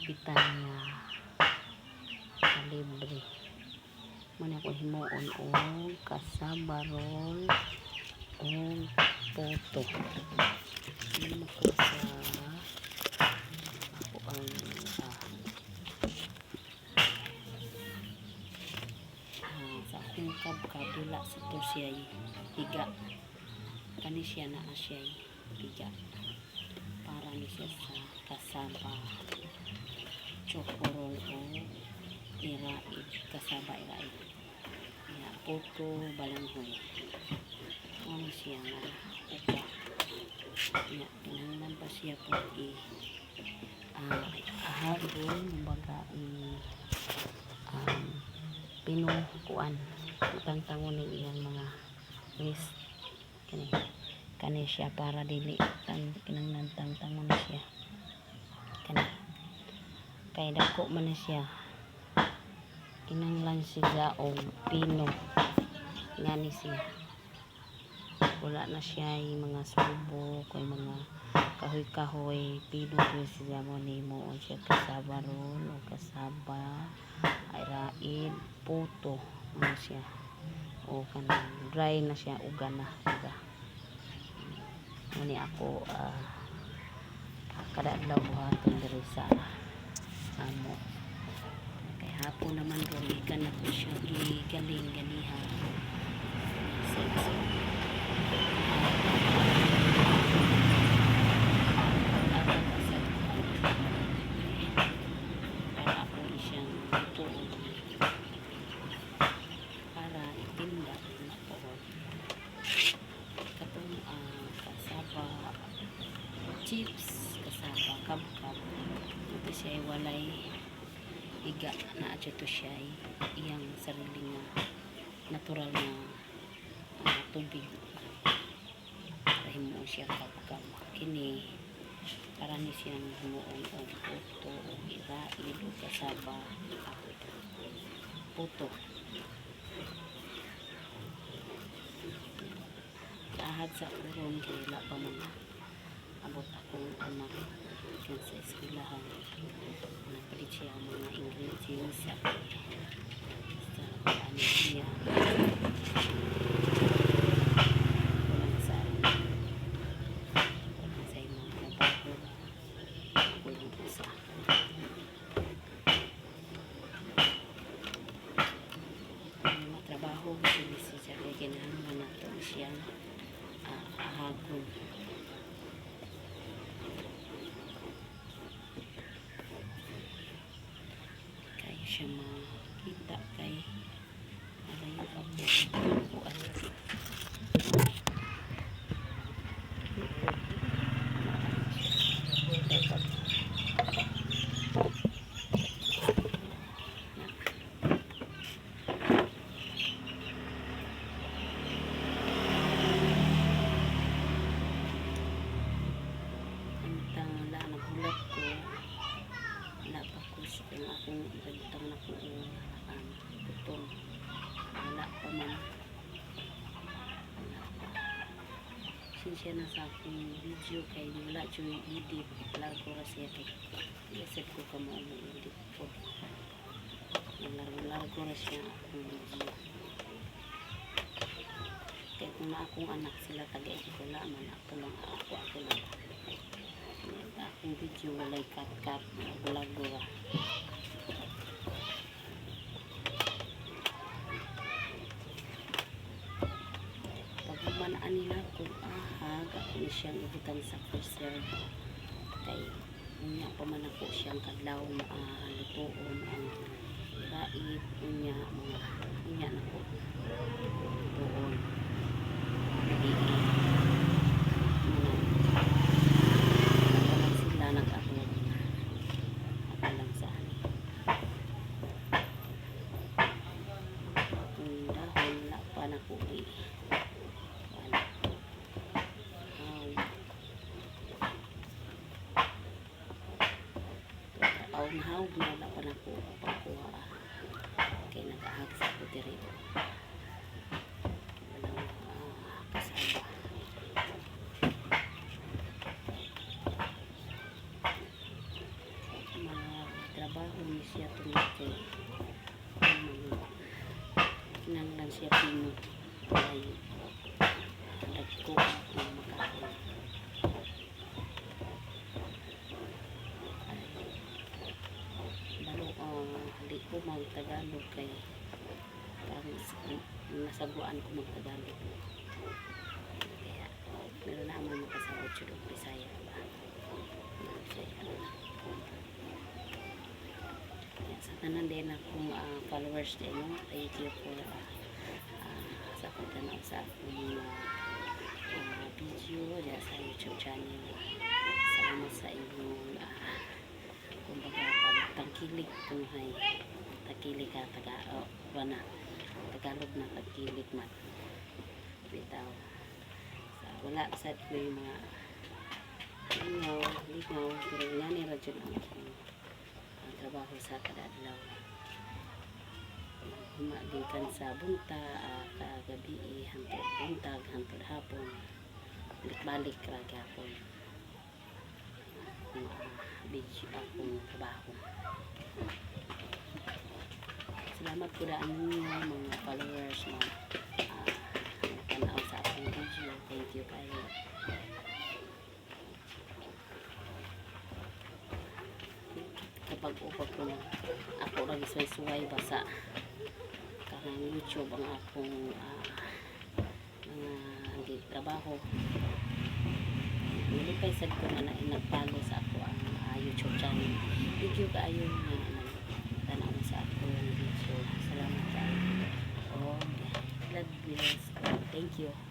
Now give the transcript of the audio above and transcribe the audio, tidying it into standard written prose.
gibitan niya kalibre. Muna ko himuon og cassava roll og poto. Ano ko sa ako ang sa akong kabkabula sa to siya higa. Kani siya na siya higa. Para ni siya sa cassava chocorol o iraid. Cassava iraid. Ya, poto balanghoy. Ano siya nga upa. Ya, tinanglan pa siya po ahagol kumbaga pinukuan tantangon ng iyang mga waste kani siya para dili kinanglan tantangon siya kani kay dako man siya kinanglan siya og pino ngani siya wala na siya yung mga sulbo kay mga kahoy-kahoy pino siya mo nimo siya cassava roll o cassava iraid poto ano siya o kanang dry na siya ugan na diba muni ako kada adlaw buhaton diri sa amo kay hapon naman ro ikan ako siya gigaling ganiha para itinda na po katong cassava chips, cassava kabkab ito siya walay iga na ito siya iyang sarili nga natural na tubig rahimo siya kabkab kini para ni siyang humuon o puto o iraid o cassava puto ahad sa urong kay wala pa mga abot akong anak yan sa eskwelahan napalit siya ang mga ingredients sa ano siya walang sa mga trabaho ako yung isa trabaho kasi siya kaya kinahanglan na ito siyang ahagol kaya siya makita kay alayo pa po ang akong ibalitang na po butong wala pa man sinsya na sa akong video kay wala dyan edit largo ra siya kay iasip ko ka mo edit po largo ra siya akong video kaya kung na akong anak sila taga-edit wala man ako lang akong video walay cut largo ra pagmanaan nila kung ahag ako na siyang ibutang sa preserve kay unya pa man ako siyang kadlaw lutoon ang iraid unya na po lutoon sila nag-abot ako lang sa dahon na pa na po hawg na wala pa na po pagkuha kay nag-ahag sa ako diri walang kasama dahon siya tungkol kay kinanglan siya pinot ay dagko ng makahon ay balo di ko magtagalog kay parang nasaguan ko magtagalog kaya meron na ang mga makasawad siya ng Bisaya ba sa tanan din akong followers din thank you for sa pagtanaw sa akong video dyan sa YouTube channel. Salamat sa inyong kumbaga pagtangkilik tunghay tangkilik ka Tagalog na tangkilik man bitaw wala sa may mga lingaw pero nga ni radyo ang trabaho sa kadadlaw humagikan sa bunta kagabi hantod buntag hantod hapon balik ra gyapon video akong trabaho. Salamat po daan ninyo mga followers na tanaw sa akong video. Thank you kayo. Kapag upag ko na ako rin suway basa karang YouTube ang akong mga trabaho. Nilipay sad ko na nagpalo sa ako ang YouTube channel. Thank you kayo na tanaw sa akong video. Salamat kayo. God bless. Thank you.